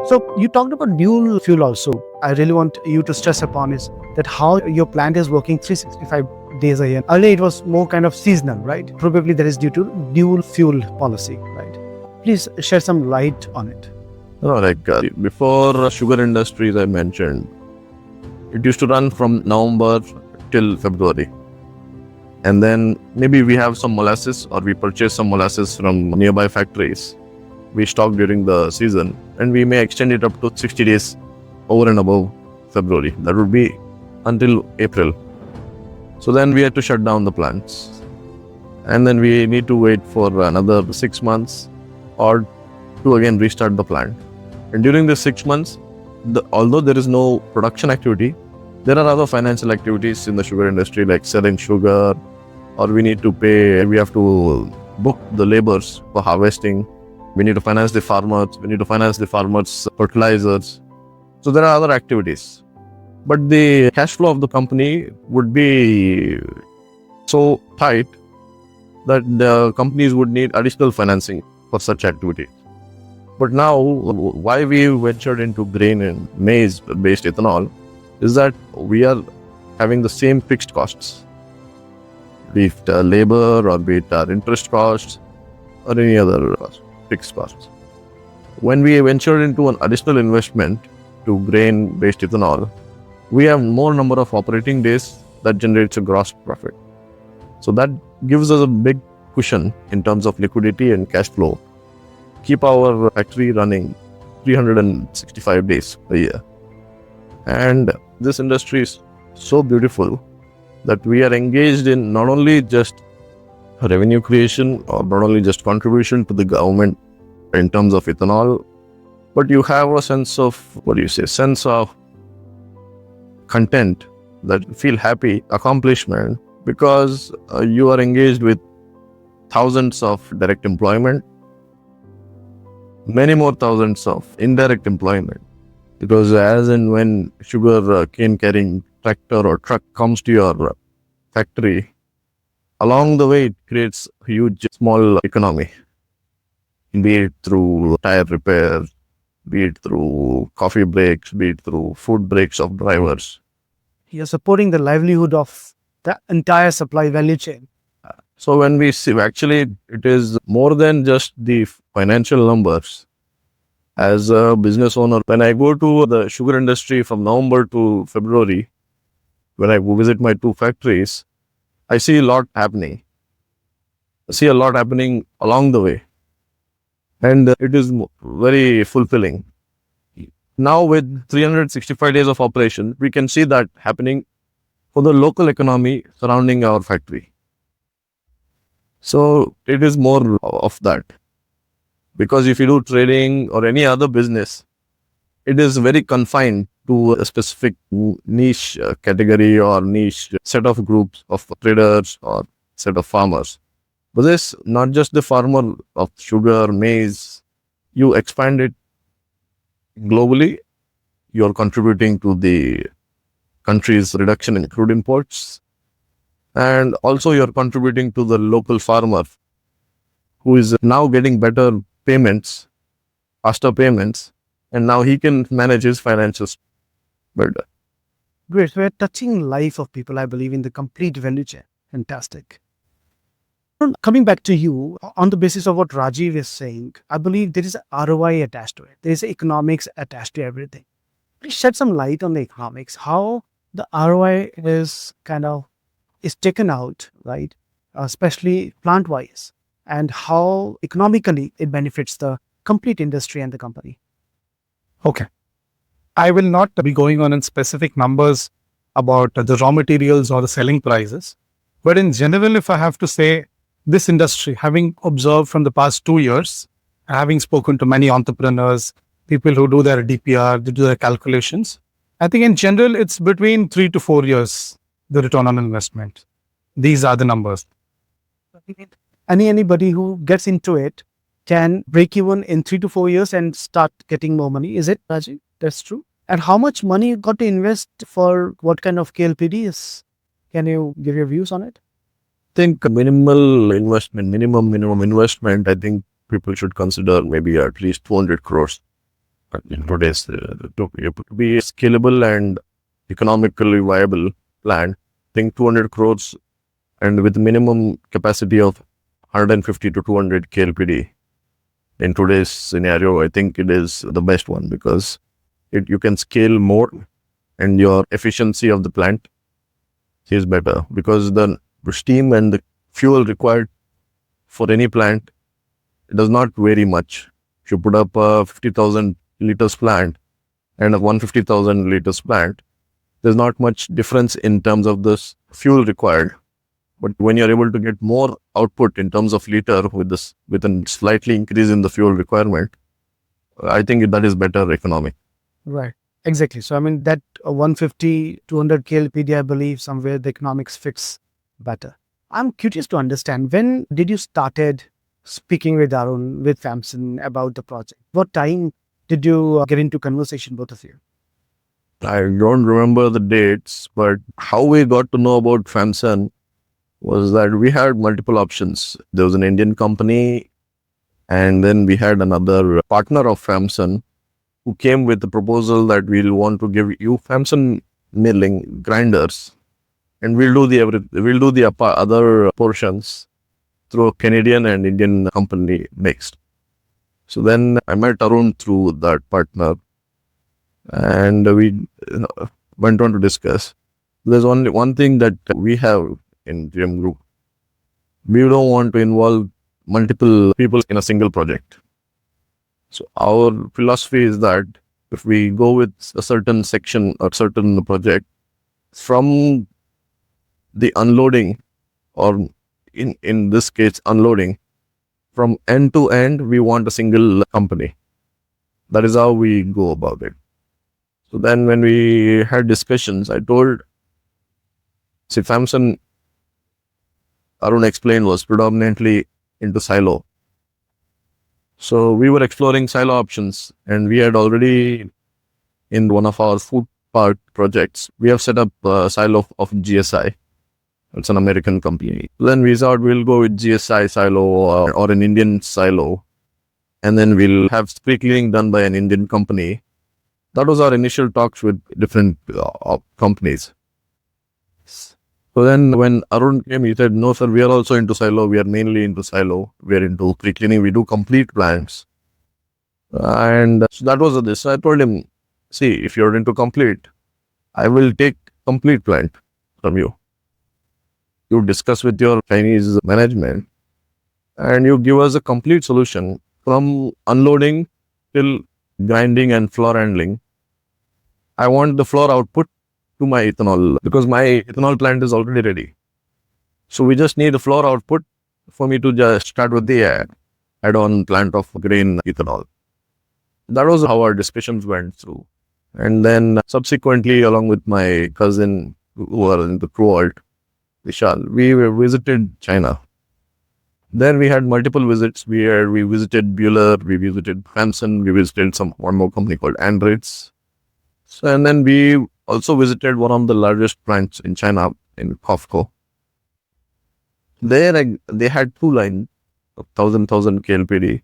So you talked about dual fuel also. I really want you to stress upon is that how your plant is working 365 days a year. Earlier it was more kind of seasonal, right? Probably that is due to dual fuel policy, right? Please shed some light on it. Before sugar industries I mentioned, it used to run from November till February. And then maybe we have some molasses or we purchase some molasses from nearby factories. We stock during the season and we may extend it up to 60 days over and above February. That would be until April. So then we had to shut down the plants. And then we need to wait for another 6 months or to again restart the plant. And during the 6 months, although there is no production activity, there are other financial activities in the sugar industry like selling sugar, or we have to book the laborers for harvesting. We need to finance the farmers. We need to finance the farmers' fertilizers. So there are other activities. But the cash flow of the company would be so tight that the companies would need additional financing for such activities. But now, why we ventured into grain and maize-based ethanol is that we are having the same fixed costs, be it labor or be it interest costs or any other fixed costs. When we ventured into an additional investment to grain-based ethanol, we have more number of operating days that generates a gross profit. So that gives us a big cushion in terms of liquidity and cash flow. Keep our factory running 365 days a year. And this industry is so beautiful that we are engaged in not only just revenue creation or not only just contribution to the government in terms of ethanol, but you have a sense of, sense of content, that feel happy, accomplishment, because you are engaged with thousands of direct employment, many more thousands of indirect employment. Because as and when sugar cane carrying tractor or truck comes to your factory, along the way it creates a huge small economy, be it through tire repair, be it through coffee breaks, be it through food breaks of drivers. You're supporting the livelihood of the entire supply value chain. So when we see, actually it is more than just the financial numbers. As a business owner, when I go to the sugar industry from November to February, when I visit my two factories, I see a lot happening. I see a lot happening along the way. And it is very fulfilling. Now with 365 days of operation, we can see that happening for the local economy surrounding our factory. So it is more of that. Because if you do trading or any other business, it is very confined to a specific niche category or niche set of groups of traders or set of farmers. But this, not just the farmer of sugar, maize, you expand it globally, you are contributing to the country's reduction in crude imports. And also you are contributing to the local farmer who is now getting better payments, faster payments, and now he can manage his finances better. Great. We're touching life of people, I believe, in the complete value chain. Fantastic. Coming back to you, on the basis of what Rajiv is saying, I believe there is ROI attached to it. There is economics attached to everything. Please shed some light on the economics, how the ROI is taken out, right? Especially plant-wise, and how economically it benefits the complete industry and the company. Okay. I will not be going on in specific numbers about the raw materials or the selling prices. But in general, if I have to say, this industry, having observed from the past 2 years, having spoken to many entrepreneurs, people who do their DPR, they do their calculations, I think in general, it's between 3 to 4 years, the return on investment. These are the numbers. Anybody who gets into it can break even in 3 to 4 years and start getting more money. Is it, Rajiv? That's true. And how much money you got to invest for what kind of KLPD is? Can you give your views on it? think minimal investment, minimum investment, I think people should consider maybe at least 200 crores in today's to be scalable and economically viable plant. I think 200 crores and with minimum capacity of 150 to 200 KLPD in today's scenario, I think it is the best one because you can scale more and your efficiency of the plant is better because the steam and the fuel required for any plant, it does not vary much. If you put up a 50,000 liters plant and a 150,000 liters plant, there's not much difference in terms of the fuel required. But when you're able to get more output in terms of liter with a slightly increase in the fuel requirement, I think that is better economic. Right. Exactly. So, I mean, that 150, 200 KLPD, I believe somewhere the economics fits better. I'm curious to understand, when did you started speaking with Arun, with FAMSUN about the project? What time did you get into conversation, both of you? I don't remember the dates, but how we got to know about FAMSUN was that we had multiple options. There was an Indian company, and then we had another partner of FAMSUN who came with the proposal that we'll want to give you FAMSUN milling grinders, and we'll do the other portions through a Canadian and Indian company mixed. So then I met Arun through that partner, and we went on to discuss. There's only one thing that we have in GM Group. We don't want to involve multiple people in a single project. So our philosophy is that if we go with a certain section or certain project, from the unloading, or in this case unloading, from end to end, we want a single company. That is how we go about it. So then when we had discussions, I told, see, FAMSUN, Arun explained, was predominantly into silo. So we were exploring silo options, and we had already, in one of our food park projects, we have set up a silo of GSI. It's an American company. Then we thought we'll go with GSI silo or an Indian silo, and then we'll have pre-cleaning done by an Indian company. That was our initial talks with different companies. So then when Arun came, he said, no, sir, we are also into silo. We are mainly into silo. We are into pre-cleaning. We do complete plants. And so that was this. So I told him, see, if you're into complete, I will take complete plant from you. You discuss with your Chinese management and you give us a complete solution from unloading till grinding and floor handling. I want the floor output to my ethanol because my ethanol plant is already ready. So we just need the floor output for me to just start with the add-on plant of grain ethanol. That was how our discussions went through. And then subsequently, along with my cousin who were in the Croat, Vishal, we visited China. Then we had multiple visits. We visited Bueller, we visited FAMSUN, we visited one more company called Andritz. So, and then we also visited one of the largest plants in China, in COFCO. There they had two lines of 1,000 KLPD.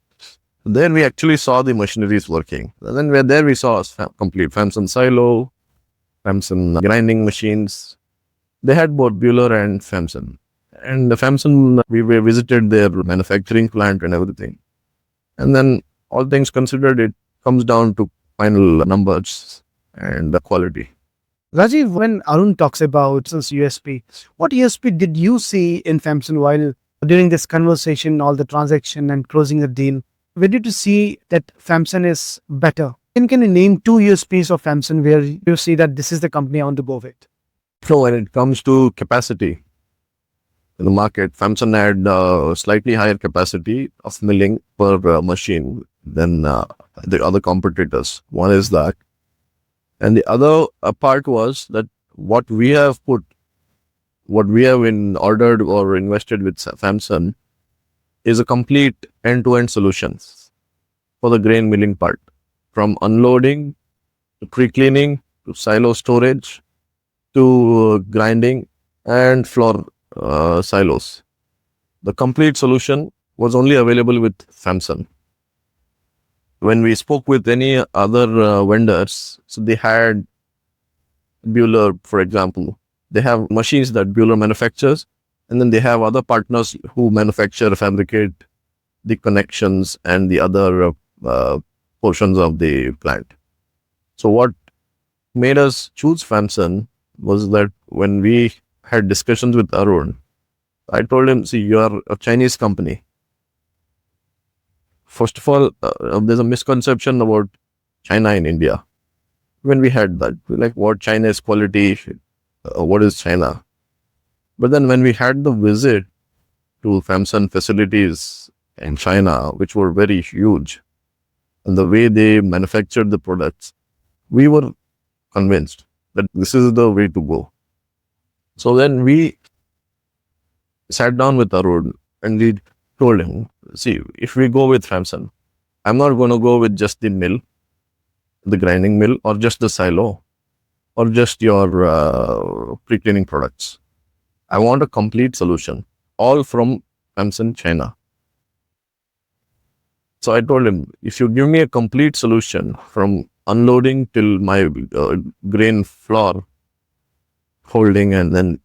There we actually saw the machineries working. And then there we saw complete FAMSUN silo, FAMSUN grinding machines. They had both Bueller and FAMSUN. And the FAMSUN, we visited their manufacturing plant and everything. And then all things considered, it comes down to final numbers and the quality. Rajiv, when Arun talks about since USP, what USP did you see in FAMSUN while during this conversation, all the transaction and closing the deal? Where did you see that FAMSUN is better? And can you name two USPs of FAMSUN where you see that this is the company I want to go with? So when it comes to capacity in the market, FAMSUN had slightly higher capacity of milling per machine than the other competitors. One is that. And the other part was that what we have ordered or invested with FAMSUN is a complete end-to-end solution for the grain milling part, from unloading to pre-cleaning to silo storage to grinding and floor silos. The complete solution was only available with FAMSUN. When we spoke with any other vendors, so they had Bueller, for example. They have machines that Bueller manufactures, and then they have other partners who manufacture, fabricate the connections and the other portions of the plant. So what made us choose FAMSUN was that when we had discussions with Arun, I told him, see, you are a Chinese company. First of all, there's a misconception about China in India. When we had that, we're like, what China is quality? What is China? But then when we had the visit to FAMSUN facilities in China, which were very huge, and the way they manufactured the products, we were convinced that this is the way to go. So then we sat down with Arun and we told him, see, if we go with FAMSUN, I'm not going to go with just the mill, the grinding mill, or just the silo, or just your pre-cleaning products. I want a complete solution, all from FAMSUN China. So I told him, if you give me a complete solution from unloading till my grain floor holding, and then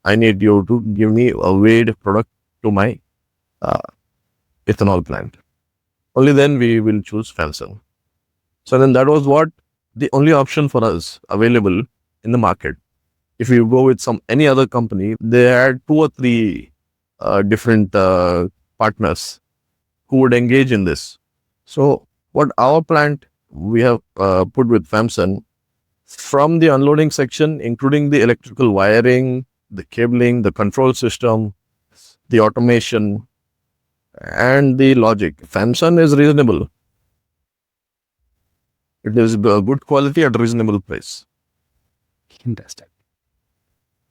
I need you to give me a weighed product to my ethanol plant. Only then we will choose FAMSUN. So then that was what the only option for us available in the market. If you go with any other company, they had 2 or 3 different partners who would engage in this. So what our plant we have put with FAMSUN, from the unloading section, including the electrical wiring, the cabling, the control system, the automation, and the logic, FAMSUN is reasonable. It is good quality at a reasonable price. Fantastic.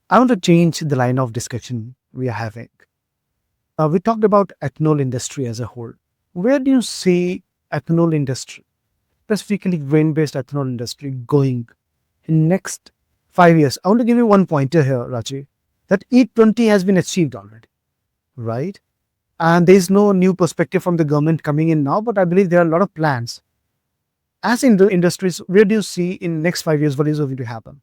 I want to change the line of discussion we are having. We talked about ethanol industry as a whole. Where do you see ethanol industry, specifically grain-based ethanol industry, going in next 5 years? I want to give you one pointer here, Rajiv, that E20 has been achieved already, right? And there is no new perspective from the government coming in now, but I believe there are a lot of plans. As in the industries, where do you see in next 5 years, what is going to happen?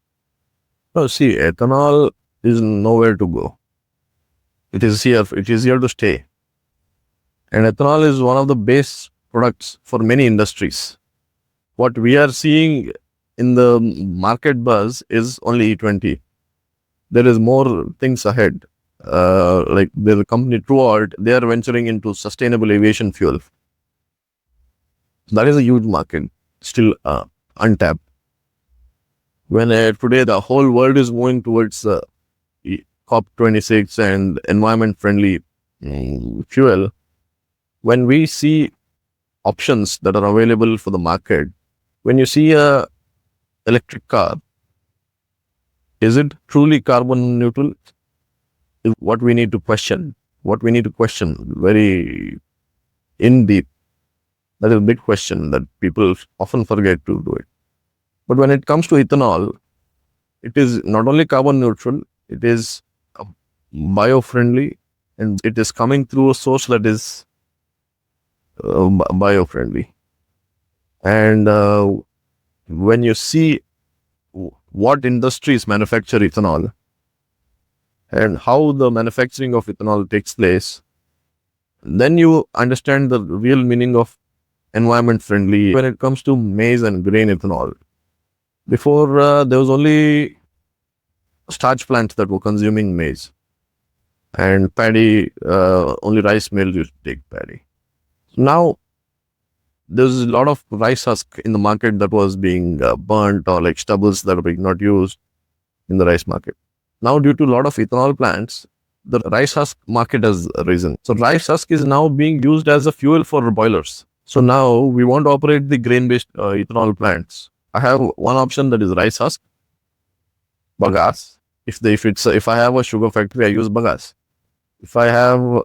No, see, ethanol is nowhere to go. It is here to stay. And ethanol is one of the base products for many industries. What we are seeing in the market buzz is only E20. There is more things ahead. Like there's a company throughout, they are venturing into sustainable aviation fuel. That is a huge market, still untapped. When today the whole world is moving towards COP26 and environment-friendly fuel, when we see options that are available for the market, when you see a electric car, is it truly carbon neutral? Is what we need to question. What we need to question very in deep. That is a big question that people often forget to do it. But when it comes to ethanol, it is not only carbon neutral, it is bio-friendly, and it is coming through a source that is bio-friendly. And when you see what industries manufacture ethanol and how the manufacturing of ethanol takes place, then you understand the real meaning of environment-friendly when it comes to maize and grain ethanol. Before, there was only starch plants that were consuming maize, and paddy, only rice mills used to take paddy. Now, there's a lot of rice husk in the market that was being burnt, or like stubbles that are being not used in the rice market. Now, due to a lot of ethanol plants, the rice husk market has risen. So rice husk is now being used as a fuel for boilers. So now we want to operate the grain-based ethanol plants. I have one option, that is rice husk, bagasse. If I have a sugar factory, I use bagasse. If I have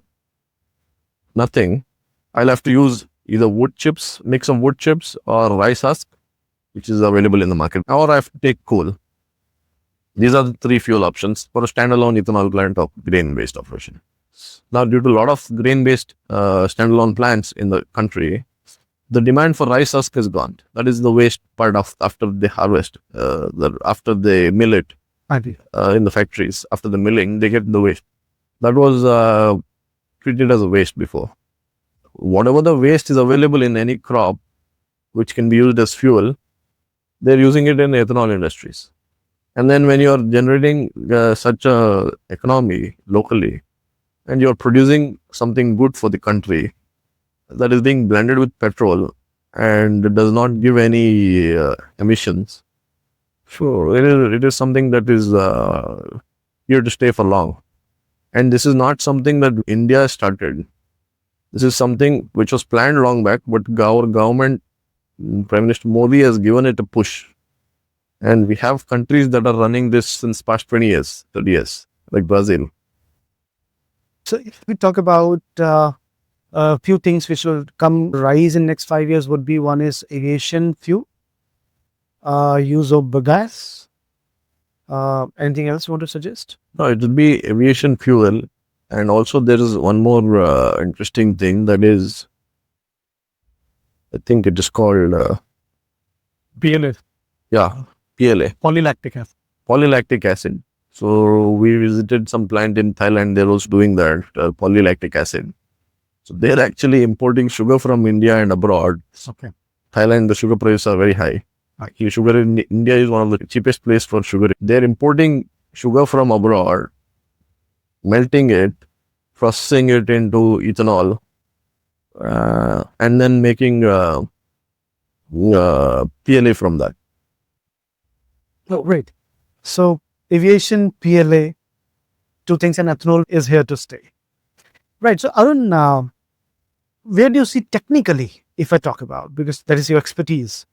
nothing, I'll have to use either wood chips, mix of wood chips, or rice husk, which is available in the market, or I have to take coal. These are the three fuel options for a standalone ethanol plant of grain-based operation. Now, due to a lot of grain-based standalone plants in the country, the demand for rice husk is gone. That is the waste part of after they harvest, after they mill it in the factories. After the milling, they get the waste. That was treated as a waste before. Whatever the waste is available in any crop, which can be used as fuel, they're using it in ethanol industries. And then when you're generating such a economy locally, and you're producing something good for the country that is being blended with petrol and does not give any emissions, sure, it is something that is here to stay for long. And this is not something that India started. This is something which was planned long back, but our government, Prime Minister Modi, has given it a push. And we have countries that are running this since past 20 years, 30 years, like Brazil. So if we talk about a few things which will come rise in next 5 years would be, one is aviation fuel, use of bagasse. Anything else you want to suggest? No, it will be aviation fuel. And also there is one more interesting thing that is, I think it is called, PLA, PLA, polylactic acid. polylactic acid. So we visited some plant in Thailand. They're also doing that, polylactic acid. So they're actually importing sugar from India and abroad. Okay. Thailand, the sugar prices are very high. Actually, sugar in India is one of the cheapest place for sugar. They're importing sugar from abroad, melting it, processing it into ethanol, and then making PLA from that. Oh, great. So aviation, PLA, two things, and ethanol is here to stay. Right. So Arun, where do you see technically, if I talk about, because that is your expertise,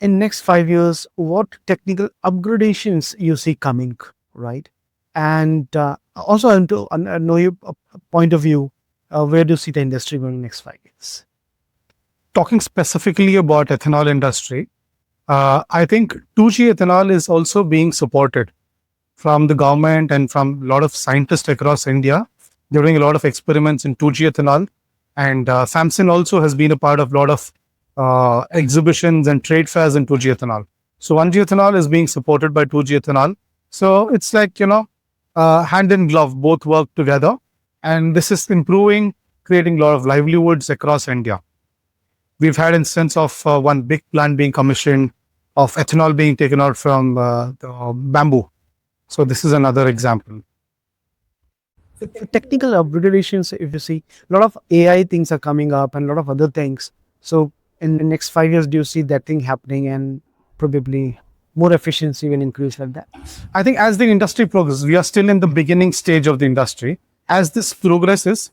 in next 5 years, what technical upgradations you see coming, right? And also, I want to know your point of view. Where do you see the industry going in next 5 years? Talking specifically about ethanol industry, I think 2G ethanol is also being supported from the government and from a lot of scientists across India. They're doing a lot of experiments in 2G ethanol, and FAMSUN also has been a part of a lot of exhibitions and trade fairs in 2G ethanol. So 1G ethanol is being supported by 2G ethanol. So it's like, hand in glove, both work together. And this is improving, creating a lot of livelihoods across India. We've had instance of one big plant being commissioned, of ethanol being taken out from the bamboo. So this is another example. Technical upgradations, if you see, a lot of AI things are coming up and a lot of other things. So in the next 5 years, do you see that thing happening and probably more efficiency will increase like that? I think as the industry progresses, we are still in the beginning stage of the industry. As this progresses,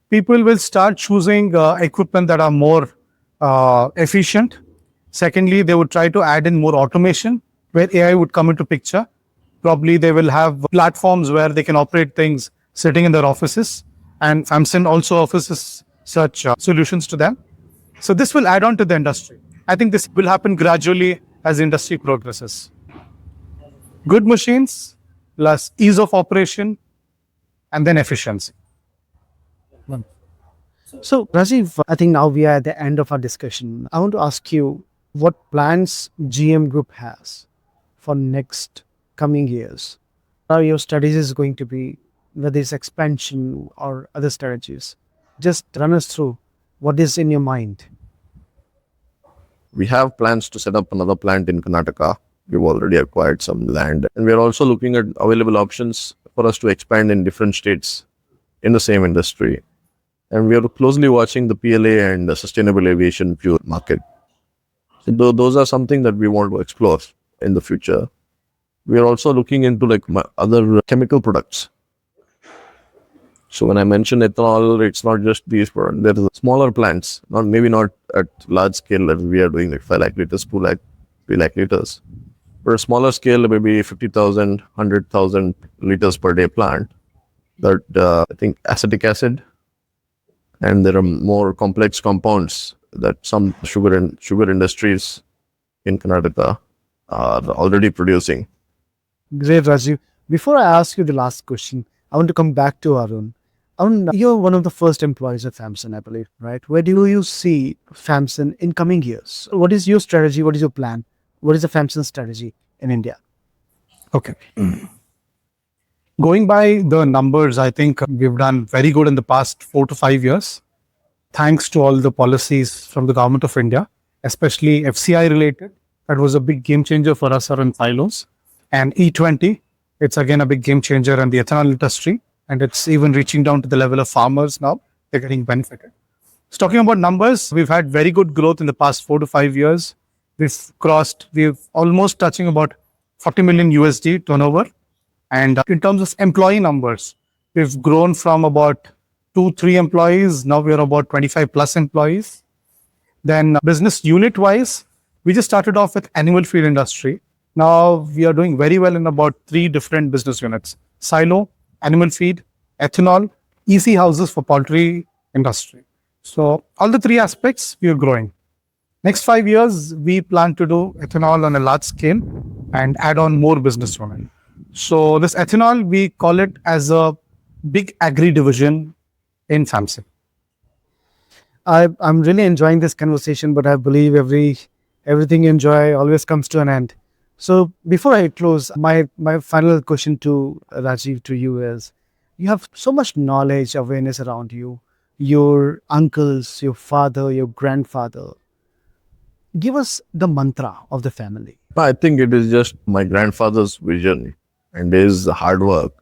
people will start choosing equipment that are more efficient. Secondly, they would try to add in more automation where AI would come into picture. Probably they will have platforms where they can operate things sitting in their offices, and FAMSUN also offers such solutions to them. So this will add on to the industry. I think this will happen gradually as the industry progresses. Good machines plus ease of operation and then efficiency. So Rajiv, I think now we are at the end of our discussion. I want to ask you what plans GM Group has for next coming years. How your strategies is going to be, whether it's expansion or other strategies. Just run us through what is in your mind. We have plans to set up another plant in Karnataka. We've already acquired some land. And we're also looking at available options for us to expand in different states in the same industry. And we are closely watching the PLA and the sustainable aviation fuel market. So those are something that we want to explore in the future. We are also looking into other chemical products. So when I mention ethanol, it's not just these products. There are smaller plants, maybe not at large scale that we are doing like 5 lakh liters, 2 lakh, 3 lakh liters. But a smaller scale, maybe 50,000, 100,000 liters per day plant. That I think acetic acid, and there are more complex compounds that some sugar industries in Karnataka are already producing. Great, Rajiv. Before I ask you the last question, I want to come back to Arun. Arun, you're one of the first employees of FAMSUN, I believe, right? Where do you see FAMSUN in coming years? What is your strategy? What is your plan? What is the FAMSUN strategy in India? Okay. Going by the numbers, I think we've done very good in the past 4 to 5 years, thanks to all the policies from the government of India, especially FCI related. That was a big game changer for us around silos. And E20, it's again a big game changer in the ethanol industry. And it's even reaching down to the level of farmers now. They're getting benefited. So talking about numbers, we've had very good growth in the past 4 to 5 years. We've almost touching about 40 million USD turnover. And in terms of employee numbers, we've grown from about 2, 3 employees. Now we're about 25 plus employees. Then business unit wise, we just started off with animal feed industry. Now we are doing very well in about 3 different business units: silo, animal feed, ethanol, EC houses for poultry industry. So all the 3 aspects we are growing. Next 5 years, we plan to do ethanol on a large scale and add on more business unit. So this ethanol, we call it as a big agri division in FAMSUN. I'm really enjoying this conversation, but I believe everything you enjoy always comes to an end. So before I close, my final question to Rajiv, to you is: you have so much knowledge, awareness around you, your uncles, your father, your grandfather. Give us the mantra of the family. I think it is just my grandfather's vision and his hard work.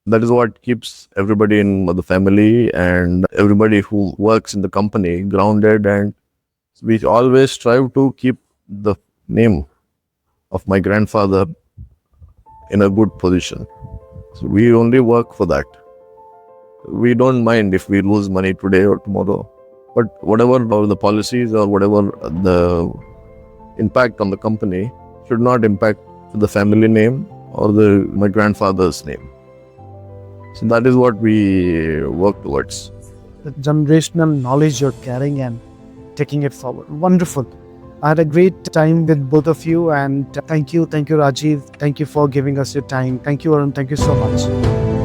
That is what keeps everybody in the family and everybody who works in the company grounded. And we always strive to keep the name of my grandfather in a good position. So we only work for that. We don't mind if we lose money today or tomorrow. But whatever the policies or whatever the impact on the company should not impact the family name or my grandfather's name. So that is what we work towards. The generational knowledge you're carrying and taking it forward. Wonderful. I had a great time with both of you, and thank you, Rajiv. Thank you for giving us your time. Thank you, Arun. Thank you so much.